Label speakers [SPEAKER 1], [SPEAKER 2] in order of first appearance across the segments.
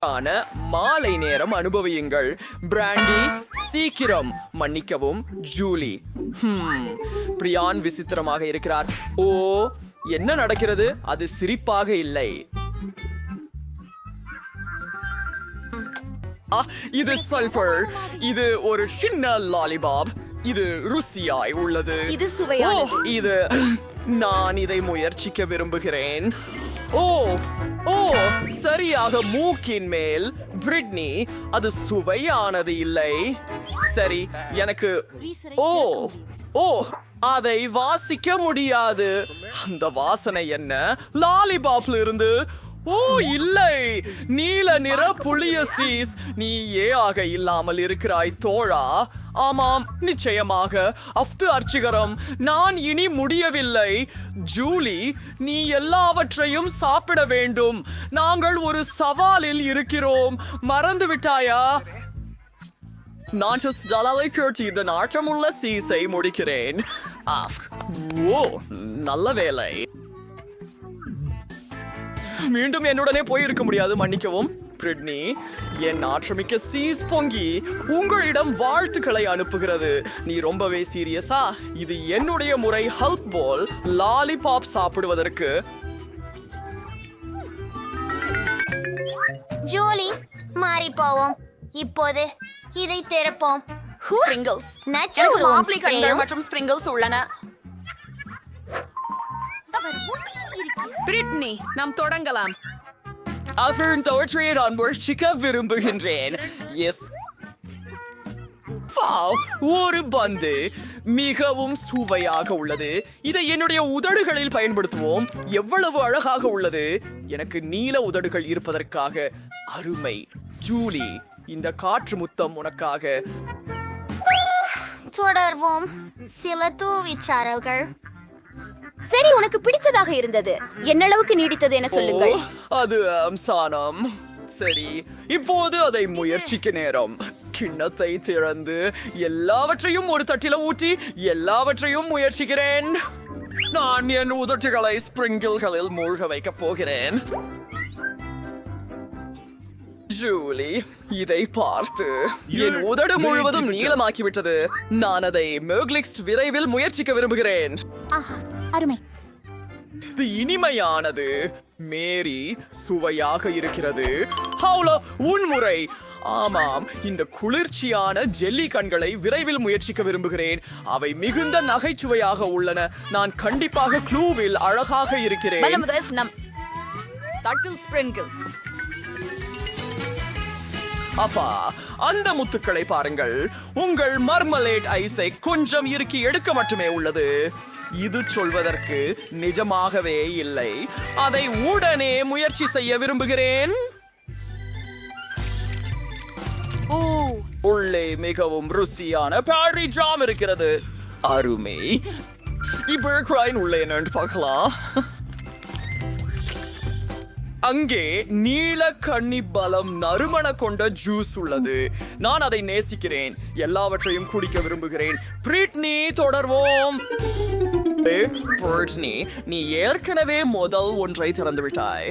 [SPEAKER 1] ஆன மாலை நேரம் அனுபவியுங்கள். பிராண்டி சீக்கிரம். மன்னிக்கவும் ஜூலி. பிரியான் விசித்திரமாக இருக்கிறார். ஓ, என்ன நடக்கிறது? அது சிரிப்பாக இல்லை. இது சல்பர். இது ஒரு சின்ன லாலிபாப். இது ருசியாய் உள்ளது.
[SPEAKER 2] இது சுவையானது.
[SPEAKER 1] இது நான் இதை முயற்சிக்க விரும்புகிறேன். ஓ ஓ சரியாக மூக்கின் மேல். பிரிட்னி, அது சுவையானது இல்லை. சரி, எனக்கு ஓ ஓ அதை வாசிக்க முடியாது. அந்த வாசனை என்ன? லாலிபாப்ல இருந்து. ஓ இல்லை, நீல நிற புளிய சீஸ். நீ ஆக இல்லாமல் இருக்கிறாய் தோழா. ஆமாம், நிச்சயமாக. அஃது அர்ச்சிகரம். நான் இனி முடியவில்லை. ஜூலி, நீ எல்லாவற்றையும் சாப்பிட வேண்டும். நாங்கள் ஒரு சவாலில் இருக்கிறோம். மறந்து விட்டாயா? நான் ஜலாலை கேட்டு இந்த நாற்றமுள்ள சீஸை முடிக்கிறேன். ஓ, நல்ல வேலை. மீண்டும் என்னுடனே போயிருக்க முடியாது, மன்னிக்கவும். பிரிட்னி, என் நாற்றமிக்க சீஸ் பொங்கி உங்களிடம் வாழ்த்துக்களை அனுப்புகிறது. நீ ரொம்பவே சீரியஸா? இது என்னுடைய முறை ஹெல்ப் போல் லாலிபாப் சாப்பிடுவதற்கு.
[SPEAKER 3] ஜூலி, மாறி போவோம். இப்போது இதை திறப்போம்.
[SPEAKER 2] ஸ்பிரிங்கிள்ஸ்.
[SPEAKER 3] நச்சு
[SPEAKER 2] எனக்கு
[SPEAKER 3] உருவம்
[SPEAKER 2] மாப்ளி கண்கள்
[SPEAKER 3] ஸ்ப்ரேயும்.
[SPEAKER 2] மற்றும் ஸ்பிரிங்கிள்ஸ் உள்ளன. பிரிட்னி, நாம் தொடங்கலாம்.
[SPEAKER 1] அவர் தோற்றியை நான் முயற்சிக்க விரும்புகின்றேன். எஸ், ஒரு பந்து மிகவும் சுவையாக உள்ளது. இதை என்னுடைய உதடுகளில் பயன்படுத்துவோம். எவ்வளவு அழகாக உள்ளது. எனக்கு நீல உதடுகள் இருப்பதற்காக அருமை. ஜூலி, இந்த காற்று முத்தம் உனக்காக.
[SPEAKER 3] தொடர்வோம். சில தூவிச்சாரல்கள்.
[SPEAKER 2] சரி, உனக்கு பிடித்ததாக இருந்தது. என்னளவுக்கு நீடித்தது என சொல்லுங்கள்.
[SPEAKER 1] அது அம்சானம். சரி, இப்போது அதை முயற்சிக்க நேரம். கிண்ணத்தை திறந்து எல்லாவற்றையும் ஒரு தட்டில ஊற்றி எல்லாவற்றையும் முயற்சிக்கிறேன். நான் என் உதட்டுகளை ஸ்பிரிங்கிள்களில் மூழ்க வைக்கப் போகிறேன். ஜூலி, இதை பார்த்து என் உதடு முழுவதும் நீளமாக்கிவிட்டது. நான் அதை மெர்க்லிக்ஸ்ட் விரைவில் முயற்சிக்க விரும்புகிறேன்.
[SPEAKER 3] அருமை.
[SPEAKER 1] இது இனிமையானது. மேரி, சுவையாக இருக்கிறது. ஹவுலா, உன்முறை. ஆமாம், இந்த குளிர்ச்சியான ஜெல்லி கண்களை விரைவில் முயற்சிக்க விரும்புகிறேன். அவை மிகுந்த நகைச்சுவையாக உள்ளன. நான் கண்டிப்பாக க்ளூவில் அழகாக இருக்கிறேன். அப்பா, அந்த முத்துக்களை பாருங்கள். உங்கள் மர்மலேட் ஐஸை கொஞ்சம் இறுக்கி எடுக்க மட்டுமே உள்ளது. இது சொல்வதற்கு நிஜமாகவே இல்லை. அதை உடனே முயற்சி செய்ய விரும்புகிறேன். உள்ளே மிகவும் ருசியான பாரி ஜாம் இருக்கிறது. அருமை. இப்போ உள்ளே என்னன்னு பார்க்கலாம். அங்கே நீல கன்னி பலம் நறுமண கொண்ட ஜூஸ் உள்ளது. நான் அதை நேசிக்கிறேன். எல்லாவற்றையும் குடிக்க விரும்புகிறேன். பிரிட்னி, தொடர்வோம். பிரிட்னி, நீ ஏற்கனவே முதல் ஒன்றை திறந்து விட்டாய்.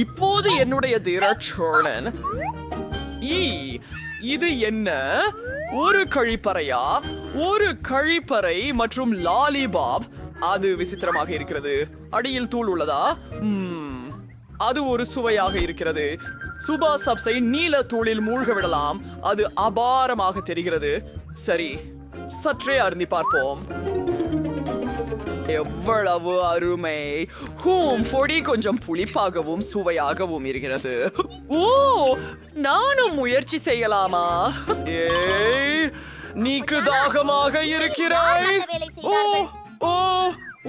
[SPEAKER 1] இப்போது என்னுடைய திரச்சோழன். இது என்ன? ஒரு கழிப்பறையா? ஒரு கழிப்பறை மற்றும் லாலிபாப். அது விசித்திரமாக இருக்கிறது. அடியில் தூள் உள்ளதா? அது ஒரு சுவையாக இருக்கிறது. சுபா சப்ஸை நீல தூளில் மூழ்க விடலாம். அது அபாரமாக தெரிகிறது. சரி, சற்றே அருந்தி பார்ப்போம். எவ்வளவு அருமை. பொடி கொஞ்சம் புளிப்பாகவும் சுவையாகவும் இருக்கிறது. ஓ, நானும் முயற்சி செய்யலாமா? நீக்கு தாகமாக இருக்கிறாய். ஓ ஓ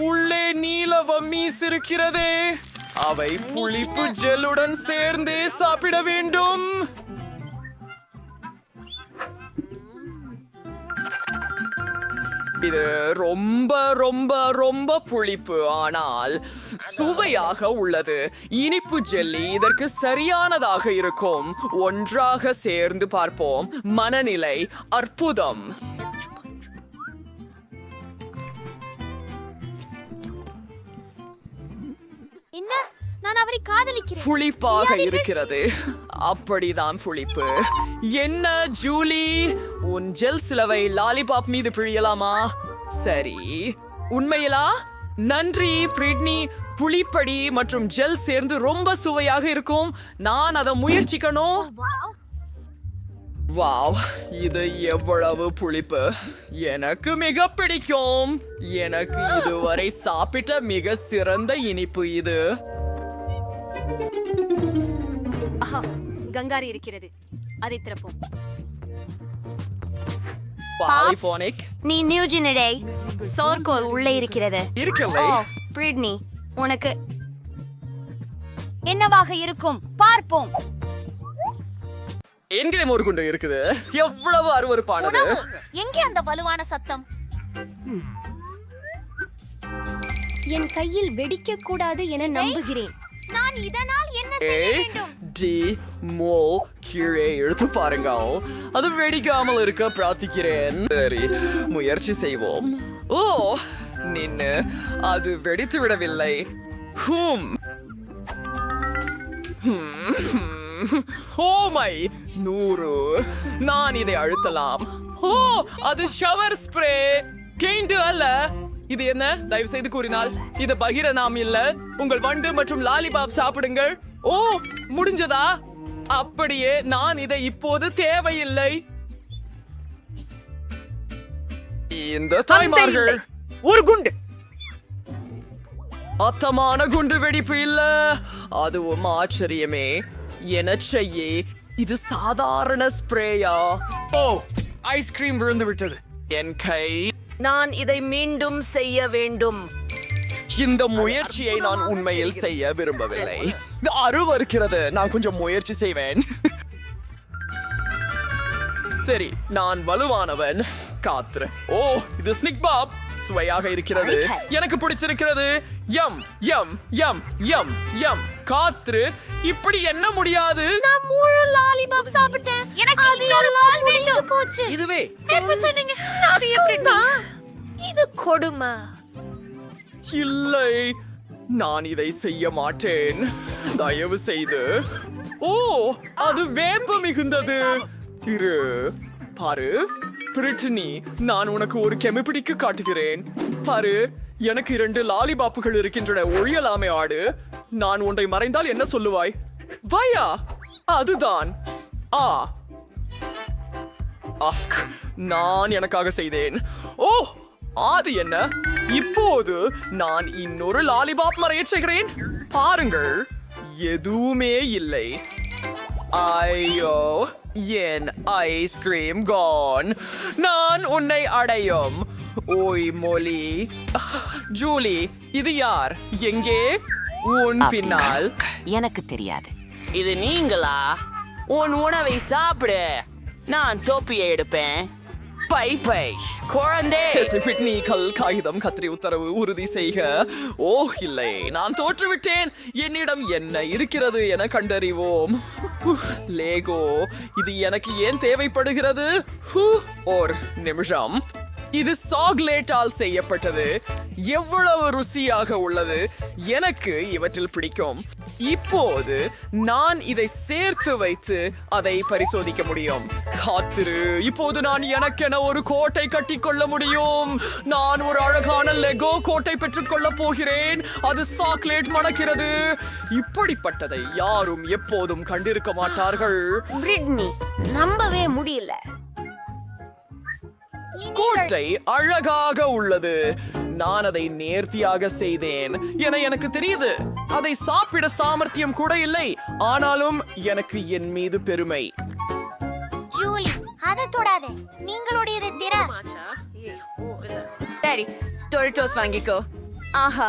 [SPEAKER 1] உள்ளே நீல வம்மீஸ் இருக்கிறதே. அவை புளிப்பு ஜெல்லுடன் சேர்ந்தே சாப்பிட வேண்டும். இது ரொம்ப ரொம்ப ரொம்ப புளிப்பு, ஆனால் சுவையாக உள்ளது. இனிப்பு ஜெல்லி இதற்கு சரியானதாக இருக்கும். ஒன்றாக சேர்ந்து பார்ப்போம். மனநிலை அற்புதம்.
[SPEAKER 3] என்ன
[SPEAKER 2] நான் அவரை காதலிக்கிறேன்.
[SPEAKER 1] புளிப்பாக இருக்கிறது. அப்படிதான் புளிப்பு. என்ன ஜூலி, உன் ஜெல் சிலவை லாலிபாப் மீது பிழியலாமா? சரி, உண்மையிலா? நன்றி பிரிட்னி. புளிப்படி மற்றும் ஜெல் சேர்ந்து ரொம்ப சுவையாக இருக்கும். நான் அதை முயற்சிக்கணும். வாவ், இது எவ்வளவு புளிப்பு! எனக்கு மிக பிடிக்கும். எனக்கு இதுவரை சாப்பிட்ட மிக சிறந்த இனிப்பு இது.
[SPEAKER 2] கங்காரி இருக்கிறது, அதை திறப்போம்.
[SPEAKER 1] பாலிபோனிக்
[SPEAKER 3] நீ நியூஜினடே சோர்கோல் உள்ளே இருக்கிறது.
[SPEAKER 1] இருக்கலை.
[SPEAKER 3] பிரிட்னி, உனக்கு என்னவாக இருக்கும் பார்ப்போம்.
[SPEAKER 1] என்கிட்ட ஒரு குண்டு இருக்குது. எவ்வளவு அருவருப்பானது!
[SPEAKER 3] எங்கே அந்த வலுவான சத்தம்?
[SPEAKER 2] என் கையில் வெடிக்க கூடாது என நம்புகிறேன்.
[SPEAKER 3] நான் இதனால் என்ன செய்ய வேண்டும்?
[SPEAKER 1] டி மோ கீழே எடுத்து பாருங்கள். அது வெடிக்காமல் இருக்க பிரார்த்திக்கிறேன். சரி, முயற்சி செய்வோம். ஓ, நின்னு, அது வெடித்து விடவில்லை. ஹூம். Oh my 100. நான் இதை அழுத்தலாம். ஓ, அது ஷவர் ஸ்ப்ரே. கெயிண்டு அல்ல. இது என்ன? தயவு செய்து கூறினால் இது பகிர நாம் இல்ல. உங்கள் வண்டு மற்றும் லாலிபாப் சாப்பிடுங்கள். ஓ, முடிஞ்சதா? அப்படியே நான் இதை இப்போது தேவையில்லை. இந்த தாய்மார்கள் ஒரு குண்டு. அத்தமான குண்டு வெடிப்பு இல்ல. அதுவும் ஆச்சரியமே. என்ன செய்ய? இது சாதாரண ஸ்ப்ரேயா? ஓ, ஐஸ்கிரீம் விழுந்து விட்டது. என் கை.
[SPEAKER 4] நான் இதை மீண்டும் செய்ய வேண்டும்.
[SPEAKER 1] இந்த முயற்சியை நான் உண்மையில் செய்ய விரும்பவில்லை. இது அருவருக்கிறது. நான் கொஞ்சம் முயற்சி செய்வேன். சரி, நான் வலுவானவன். காத்துரு. ஓ, இது ஸ்னிக் பாப். சுவையாக இருக்கிறது. எனக்கு பிடிச்சிருக்கிறது. யம் யம் யம் யம் யம். காத்துரு. இப்படி என்ன முடியாது.
[SPEAKER 3] நான் முழு லாலிபாப் சாப்பிட்டேன். எனக்கு அது எல்லாம் முடிஞ்சு போச்சு.
[SPEAKER 1] இதுவே
[SPEAKER 3] எப்ப சொன்னீங்க? அது எப்படி?
[SPEAKER 4] இது கொடுமை.
[SPEAKER 1] இல்லை, நான் இதை செய்ய மாட்டேன். தயவு செய்து. ஓ, அது வேம்பு மிகுந்தது. இரு, பாரு பிரிட்டனி, நான் உனக்கு ஒரு கெமிபிடிக்கு காட்டுகிறேன். பாரு, எனக்கு 2 லாலிபாப்புகள் இருக்கின்றன. ஒழியலாமே ஆடு. நான் ஒன்றை மறைந்தால் என்ன சொல்லுவாய்? வயா, அதுதான். ஆ, அஃப்க், நான் எனக்காக செய்தேன். ஓ, அது என்ன? இப்போது நான் இன்னொரு லாலிபாப் மறைய செய்கிறேன். பாருங்கள், எதுவுமே இல்லை. ஐயோ, என் ஐஸ்கிரீம் கான். நான் உன்னை அடையும். ஓய் மொழி. ஜூலி, இது யார்? எங்கே? உன் பின்னால்.
[SPEAKER 4] எனக்கு தெரியாது. இது நீங்களா? உன் உணவை சாப்பிடு. நான் தொப்பியை எடுப்பேன். பை பை குழந்தை.
[SPEAKER 1] பிட்னி, கல், காகிதம், கத்திரி, உத்தரவு, உறுதி செய்க. ஓ இல்லை, நான் தோற்றுவிட்டேன். என்னிடம் என்ன இருக்கிறது என கண்டறிவோம். லேகோ, இது எனக்கு ஏன் தேவைப்படுகிறது? ஒரு நிமிஷம். இது சாக்லேட்டால் செய்யப்பட்டது. எவ்வளவு ருசியாக உள்ளது. எனக்கு இவற்றில் பிடிக்கும். இப்போது நான் இதை சேர்த்து வைத்து அதை பரிசோதிக்க முடியும். காத்திரு, இப்போது நான் எனக்கென ஒரு கோட்டை கட்டிக்கொள்ள முடியும். நான் ஒரு அழகான லெகோ கோட்டை பெற்றுக்கொள்ள போகிறேன். அது சாக்லேட் மணக்கிறது. இப்படிப்பட்டதை யாரும் எப்போதும் கண்டிருக்க மாட்டார்கள்.
[SPEAKER 3] பிரிட்னி, நம்பவே முடியல.
[SPEAKER 1] கோட்டை அழகாக உள்ளது. நான் அதை நேர்த்தியாக செய்தேன் என எனக்கு தெரியுது. அதை சாப்பிட சாமர்த்தியம் கூட இல்லை. ஆனாலும் எனக்கு என் மீது பெருமை.
[SPEAKER 3] ஜூலி, அதை தொடாதே. நீங்களுடையது திற.
[SPEAKER 4] சரி, டொரிட்டோஸ் வாங்கிக்கோ. ஆஹா,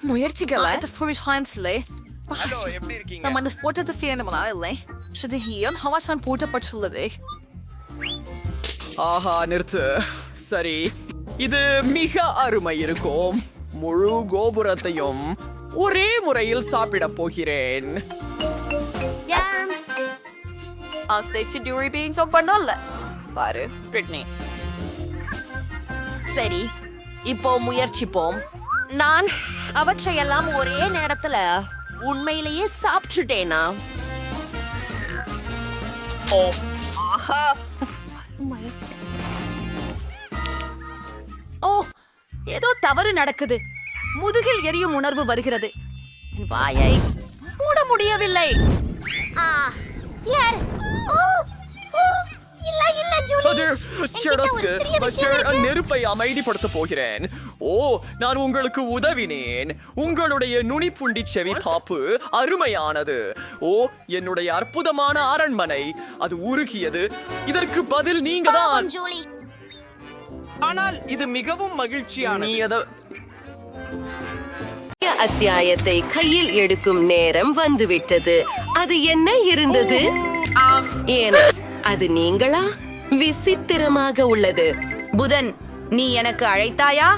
[SPEAKER 4] முயற்சிக்கல.
[SPEAKER 1] ஹலோ, எப்படி இருக்கீங்க?
[SPEAKER 4] நம்ம அந்த போட்டோத்தை ஃபீல் இல்லை. ஹியன் ஹவாசான் போட்டப்பட்டுள்ளது.
[SPEAKER 1] ஆஹா, நிறுத்து. சரி, இது மிக அருமை இருக்கும். முழு கோபுரத்தையும் ஒரே முறையில் சாப்பிட போகிறேன்.
[SPEAKER 4] பாரு பிரிட்னி. சரி, இப்போ முயற்சிப்போம்.
[SPEAKER 5] நான் அவற்றையெல்லாம் ஒரே நேரத்துல உண்மையிலேயே சாப்பிட்டுட்டேனா? ஓ ஆஹா.
[SPEAKER 4] ஓ ஏதோ தவறு நடக்குது. முதுகில் எரியும் உணர்வு வருகிறது. என் வாயை மூட முடியவில்லை.
[SPEAKER 3] யார்? இல்ல இல்ல ஜூலி.
[SPEAKER 1] அது ஷெடஸ்க்கு நெருப்பை அமைதிப்படுத்த போகிறேன். ஓ, நான் உங்களுக்கு உதவினேன். உங்களுடைய நுனிப்புண்டி செவி பாப்பு அருமையானது. ஓ, என்னுடைய அற்புதமான அரண்மனை அது உருகியது. இதற்கு பதில் நீங்க தான்.
[SPEAKER 3] ஜூலி.
[SPEAKER 6] ஆனால் இது மிகவும் மகிழ்ச்சியான.
[SPEAKER 1] நீ அத
[SPEAKER 5] அத்தியாயத்தை கையில் எடுக்கும் நேரம் வந்துவிட்டது. அது என்ன இருந்தது? ஏன் அது நீங்களா? விசித்திரமாக உள்ளது.
[SPEAKER 2] புதன், நீ எனக்கு அழைத்தாயா?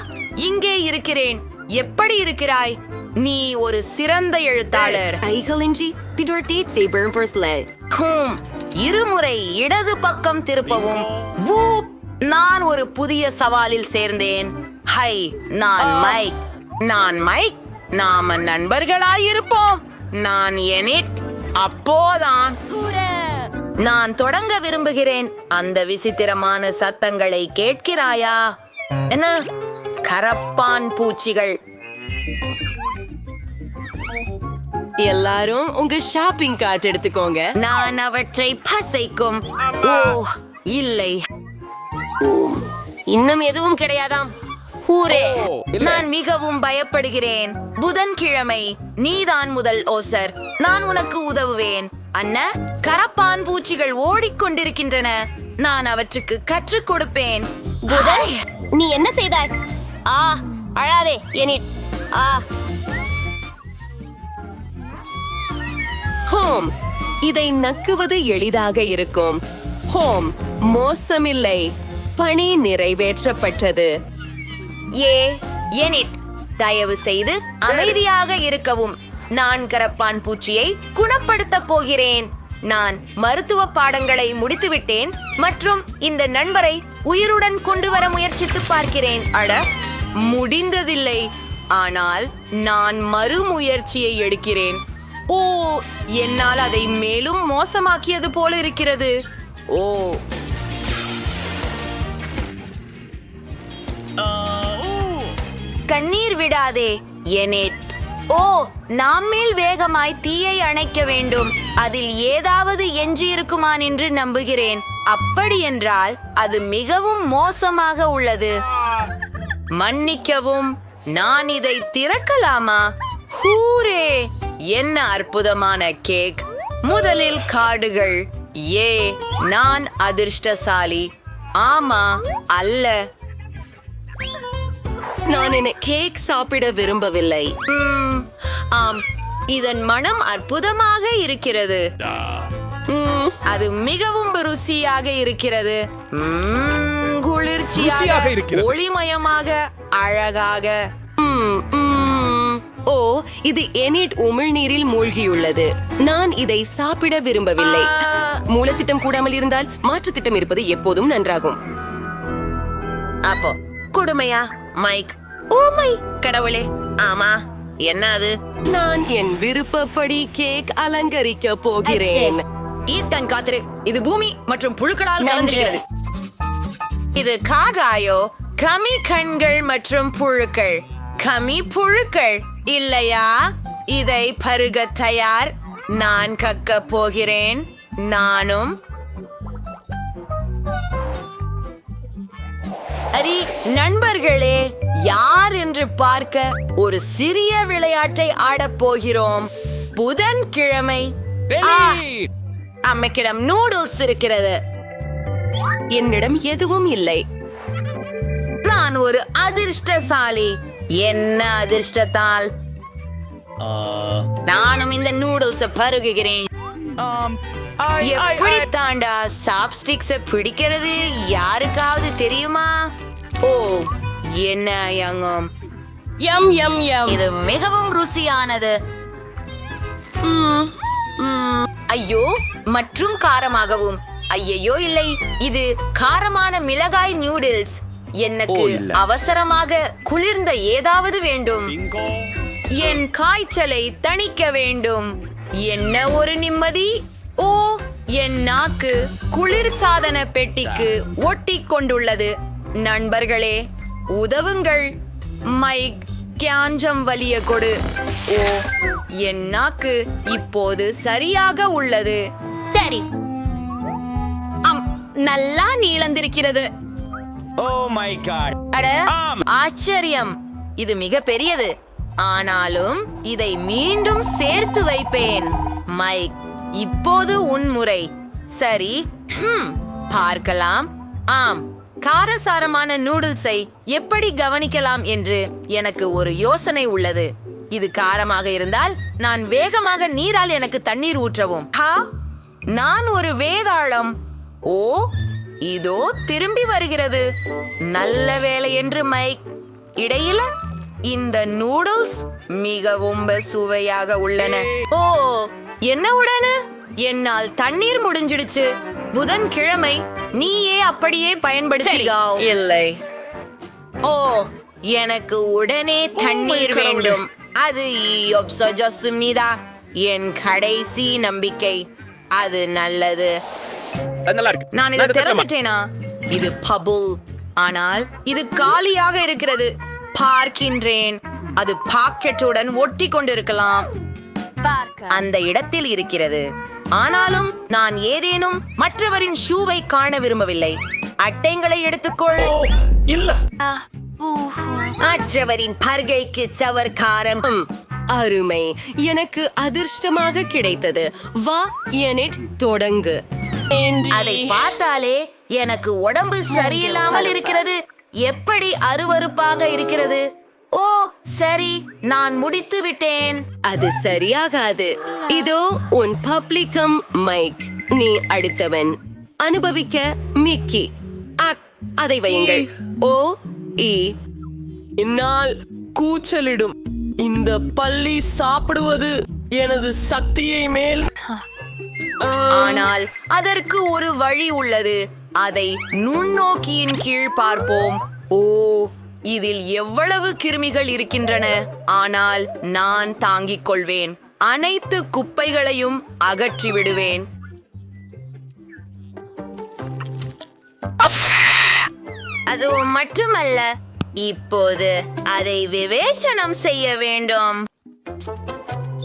[SPEAKER 2] இங்கே இருக்கிறேன். எப்படி இருக்கிறாய்? நீ ஒரு சிறந்த எழுத்தாளர்.
[SPEAKER 5] கைகளின்றி பிடர்டேட்ஸை பெர்ம்பர்ஸ்ல.
[SPEAKER 2] இருமுறை இடது பக்கம் திருப்பவும். வூப்! நான் ஒரு புதிய சவாலில் சேர்ந்தேன். ஹை, நான் மைக். நாம நண்பர்களாயிருப்போம். நான் எனிட். அப்போதான் நான் தொடங்க விரும்புகிறேன். அந்த விசித்திரமான சத்தங்களை கேட்கிறாயா? என்ன? கரப்பான் பூச்சிகள்.
[SPEAKER 5] எல்லாரும் உங்க ஷாப்பிங் கார்ட் எடுத்துக்கோங்க.
[SPEAKER 2] நான் அவற்றை பசைக்கும். ஓ இல்லை, இன்னும் எதுவும் கிடையாதாம். ஹூரே! நான் மிகவும் பயப்படுகிறேன். புதன்கிழமை நீதான் முதல் ஓசர். நான் உனக்கு உதவுவேன். அண்ணா, கரப்பான் பூச்சிகள் ஓடிக்கொண்டிருக்கின்றன. நான் அவற்றுக்கு கற்றுக் கொடுப்பேன்.
[SPEAKER 3] புதன், நீ என்ன செய்தாய்? அழாதே எனிட்.
[SPEAKER 5] ஹோம், இதை நக்குவது எளிதாக இருக்கும். ஹோம், மோசமில்லை. பணி நிறைவேற்றப்பட்டது.
[SPEAKER 2] எனிட், தயவு செய்து அமைதியாக இருக்கவும். நான் கரப்பான் பூச்சியை குணப்படுத்தப் போகிறேன். நான் மருத்துவ பாடங்களை முடித்துவிட்டேன் மற்றும் இந்த நண்பரை உயிருடன் கொண்டு வர முயற்சித்து பார்க்கிறேன். அட, முடிந்ததில்லை. ஆனால் நான் மறுமுயற்சியை எடுக்கிறேன். ஓ, என்னால் அதை மேலும் மோசமாக்கியது போல இருக்கிறது. ஓ, கண்ணீர் விடாதே எனிட். ஓ, நாம் மேல் வேகமாய் தீயை அணைக்க வேண்டும். அதில் ஏதாவது எஞ்சி இருக்குமான் என்று நம்புகிறேன். அப்படி என்றால் அது மிகவும் மோசமாக உள்ளது. மன்னிக்கவும், நான் இதை திறக்கலாமா? ஹூரே! என்ன அற்புதமான கேக். முதலில் கார்டுகள். நான் அதிர்ஷ்டசாலி. ஆமா, அல்ல.
[SPEAKER 5] நான் என்ன கேக் சாப்பிட விரும்பவில்லை.
[SPEAKER 2] ஆம், இதன் மனம் அற்புதமாக இருக்கிறது. அது மிகவும் ருசியாக இருக்கிறது. குளிர்ச்சியாக இருக்கிறது. ஒளிமயமாக, அழகாக.
[SPEAKER 5] ஓ, இது எனிட் உமிழ்நீரில் மூழ்கியுள்ளது. நான் இதை சாப்பிட விரும்பவில்லை. மூலத்திட்டம் கூடாமல் இருந்தால் மாற்று திட்டம் இருப்பது எப்போதும் நன்றாகும்.
[SPEAKER 2] அப்போ கொடுமையா மைக்? ஓ மை கடவுளே! ஆமா, என்ன அது?
[SPEAKER 5] நான் என் விருப்பப்படி கேக் அலங்கரிக்க போகிறேன்.
[SPEAKER 2] ஈஸ்டன் காத்திரு. இது பூமி மற்றும் புழுக்களால் கலந்திருக்கிறது. இது காகாயோ? கமி கண்கள் மற்றும் புழுக்கள். கமி புழுக்கள் இல்லையா? இதை பருக தயார். நான் கக்க போகிறேன். நானும். அரி நண்பர்களே, யார் என்று பார்க்க ஒரு சிறிய விளையாட்டை ஆடப் போகிறோம். புதன்கிழமை. அம்மைக்கிடம் நூடுல்ஸ் இருக்கிறது.
[SPEAKER 5] என்னிடம் எதுவும் இல்லை.
[SPEAKER 2] நான் ஒரு அதிர்ஷ்டசாலி. என்ன அதிர்ஷ்டத்தால் நானும் இந்த நூடுல்ஸ பருகுகிறேன். எப்படி தாண்டா சாப்ஸ்டிக்ஸ பிடிக்கிறது யாருக்காவது தெரியுமா? ஓ, என்ன யங்கம்.
[SPEAKER 5] யம் யம் யம்.
[SPEAKER 2] இது மிகவும் ருசியானது. ஐயோ, மற்றும் காரமாகவும். ஐயையோ இல்லை, இது காரமான மிளகாய் நூடுல்ஸ். எனக்கு அவசரமாக குளிர்ந்த ஏதாவது வேண்டும். என் காய்ச்சலை தணிக்க வேண்டும். என்ன ஒரு நிம்மதி! ஓ, என் நாக்கு குளிர்சாதன பெட்டிக்கு ஒட்டிக் கொண்டுள்ளது. நண்பர்களே, உதவுங்கள். மைக், கியாஞ்சம் வலிய கொடு. ஓ, என் நாக்கு இப்போது சரியாக உள்ளது.
[SPEAKER 3] சரி,
[SPEAKER 2] நல்லா நீளந்திருக்கிறது. அட, ஆச்சரியம்! இது மிக பெரியது. ஆனாலும் இதை மீண்டும் சேர்த்து வைப்பேன். மைக், இப்போது உன் முறை. சரி, பார்க்கலாம். ஆம், காரசாரமான நூடுல்ஸை எப்படி கவனிக்கலாம் என்று எனக்கு ஒரு யோசனை உள்ளது. இது காரமாக இருந்தால் நான் வேகமாக நீரால் எனக்கு தண்ணீர் ஊற்றவும். நான் ஒரு வேதாளம். ஓ, இதோ திரும்பி வருகிறது. நல்ல வேலை என்று மைக். இடையில இந்த நூடுல்ஸ் மிகவும் சுவையாக உள்ளன. ஓ, என்ன உடனே என்னால் தண்ணீர் முடிஞ்சிடுச்சு. புதன்கிழமை நீயே அப்படியே பயன்படுத்திக்கோ.
[SPEAKER 5] இல்லை.
[SPEAKER 2] ஓ, எனக்கு உடனே தண்ணீர் வேண்டும். அது என் கடைசி நம்பிக்கை. அது நல்லது. நான் இதை திறந்துட்டேனா? இது பபுள், ஆனால் இது காலியாக இருக்கிறது. பார்க்கின்றேன். அது பாக்கெட்டுடன் ஒட்டி கொண்டிருக்கலாம். அந்த இடத்தில் இருக்கிறது. ஆனாலும் நான் ஏதேனும் மற்றவரின் ஷூவை காண விரும்பவில்லை. அட்டைங்களை எடுத்துக்கொள். மற்றவரின் பர்கைக்கு சவர்க்காரம்.
[SPEAKER 5] அருமை, எனக்கு அதிர்ஷ்டமாக கிடைத்தது. வா, எனிட், தொடங்கு.
[SPEAKER 2] அதை பார்த்தாலே எனக்கு உடம்பு சரியில்லாமல் இருக்கிறது. எப்படி அருவருப்பாக இருக்கிறது. ஓ, சரி, நான் முடித்து விட்டேன்.
[SPEAKER 5] அது சரியாகாது. இதோ உன் பப்ளிகம் மைக். நீ அடுத்தவன். அனுபவிக்க மிக்கி. அதை வையுங்கள். ஓ, இ.
[SPEAKER 6] என்னால் கூச்சலிடும். இந்த பள்ளி சாப்பிடுவது எனது சக்தியை மேல்.
[SPEAKER 2] ஆனால் அதற்கு ஒரு வழி உள்ளது. அதை நுண்ணோக்கியின் கீழ் பார்ப்போம். ஓ, இதில் எவ்வளவு கிருமிகள் இருக்கின்றன. ஆனால் நான் தாங்கிக் கொள்வேன். அனைத்து குப்பைகளையும் அகற்றி விடுவேன். அது மட்டுமல்ல, இப்போது அதை விவேசனம் செய்ய வேண்டும்.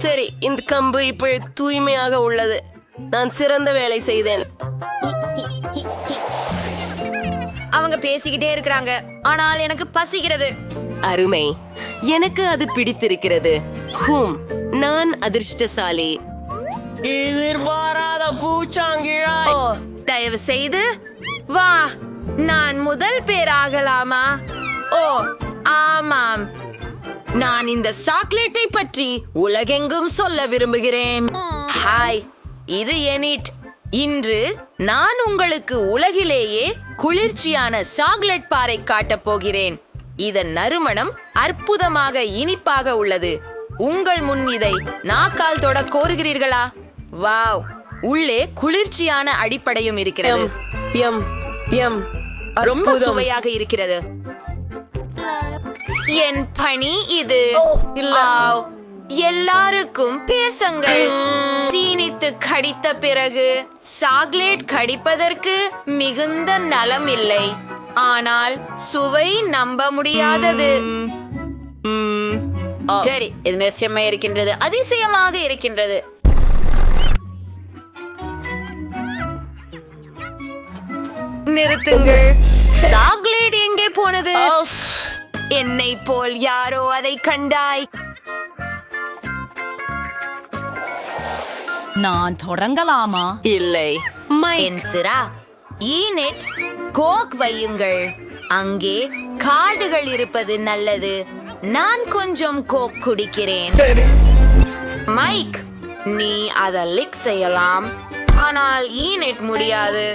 [SPEAKER 5] சரி, இந்த கம்பு இப்ப தூய்மையாக உள்ளது. நான் சிறந்த வேலை செய்தேன்.
[SPEAKER 2] அவங்க பேசிக்கிட்டே இருக்கிறாங்க, ஆனால் எனக்கு பசிக்கிறது.
[SPEAKER 5] அருமை, எனக்கு அது பிடித்திருக்கிறது. நான் அதிர்ஷ்டசாலி.
[SPEAKER 6] எதிர்பாராத பூச்சாங்கிழாய்.
[SPEAKER 2] ஓ, தயவு செய்து வா. நான் முதல் பேராகலாமா? ஓ, ஆமாம். நான் இந்த சாக்லேட்டை பற்றி உலகெங்கும் சொல்ல விரும்புகிறேன். ஹாய், இது எனிட். இன்று நான் உங்களுக்கு உலகிலேயே குளிர்ச்சியான சாக்லேட் பாரை காட்டப் போகிறேன். இதன் நறுமணம் அற்புதமாக இனிப்பாக உள்ளது. உங்கள் முன் இதை நாக்கால் தொட கோருகிறீர்களா? வாவ், உள்ளே குளிர்ச்சியான அடிப்படையும் இருக்கிறது. ரொம்ப சுவையாக இருக்கிறது. என் பணி இது. எல்லாருக்கும் பேசுங்கள். சீனித்து கடித்த பிறகு சாக்லேட் கடிப்பதற்கு மிகுந்த நலம் இல்லை, ஆனால் சுவை நம்ப முடியாதது. சரி, இது நிச்சயமா இருக்கின்றது. அதிசயமாக இருக்கின்றது. நிறுத்துங்கள். சாக்லேட் எங்கே போனது? என்னை போல் யாரோ அதை கண்டாய்.
[SPEAKER 4] நான் தொடங்கலாமா?
[SPEAKER 5] இல்லை.
[SPEAKER 2] என் சிரா, ஈனெட், கோக் வையுங்கள். அங்கே கார்டுகள் இருப்பது நல்லது. நான் கொஞ்சம் கோக் குடிக்கிறேன். மைக், நீ அதை லிக் செய்யலாம், ஆனால் ஈனெட் முடியாது.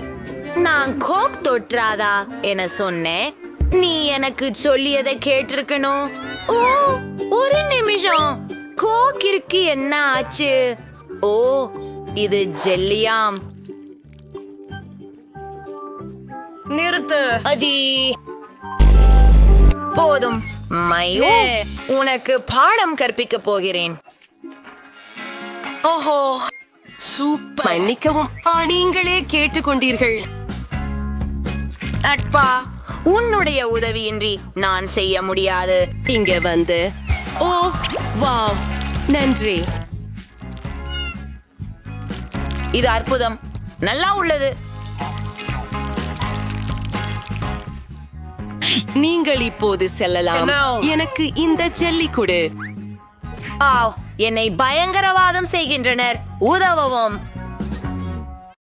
[SPEAKER 2] நான் கோக் தொற்றாதா என சொன்னேன். நீ எனக்கு சொல்லியதை கேட்டிருக்கணும். ஓ, ஒரு நிமிஷம். கோக்கிற்கு என்ன ஆச்சு? ஓ, இது ஜெல்லியாம். நிறுத்து. போதும் மையோ, உனக்கு பாடம் கற்பிக்க போகிறேன். ஓஹோ, சூப்பர்.
[SPEAKER 5] மன்னிக்கவும், நீங்களே கேட்டுக்கொண்டீர்கள்.
[SPEAKER 2] நட்பா, உன்னுடைய உதவியின்றி நான் செய்ய முடியாது.
[SPEAKER 5] இங்க வந்து ஓ வாவ், நன்றி.
[SPEAKER 2] இது அற்புதம், நல்லா உள்ளது.
[SPEAKER 5] நீங்கள் இப்போது செல்லலாம்.
[SPEAKER 6] No.
[SPEAKER 5] எனக்கு இந்த ஜெல்லி கொடு.
[SPEAKER 2] ஆவ், என்னை பயங்கரவாதம் செய்கின்றனர், உதவவும்.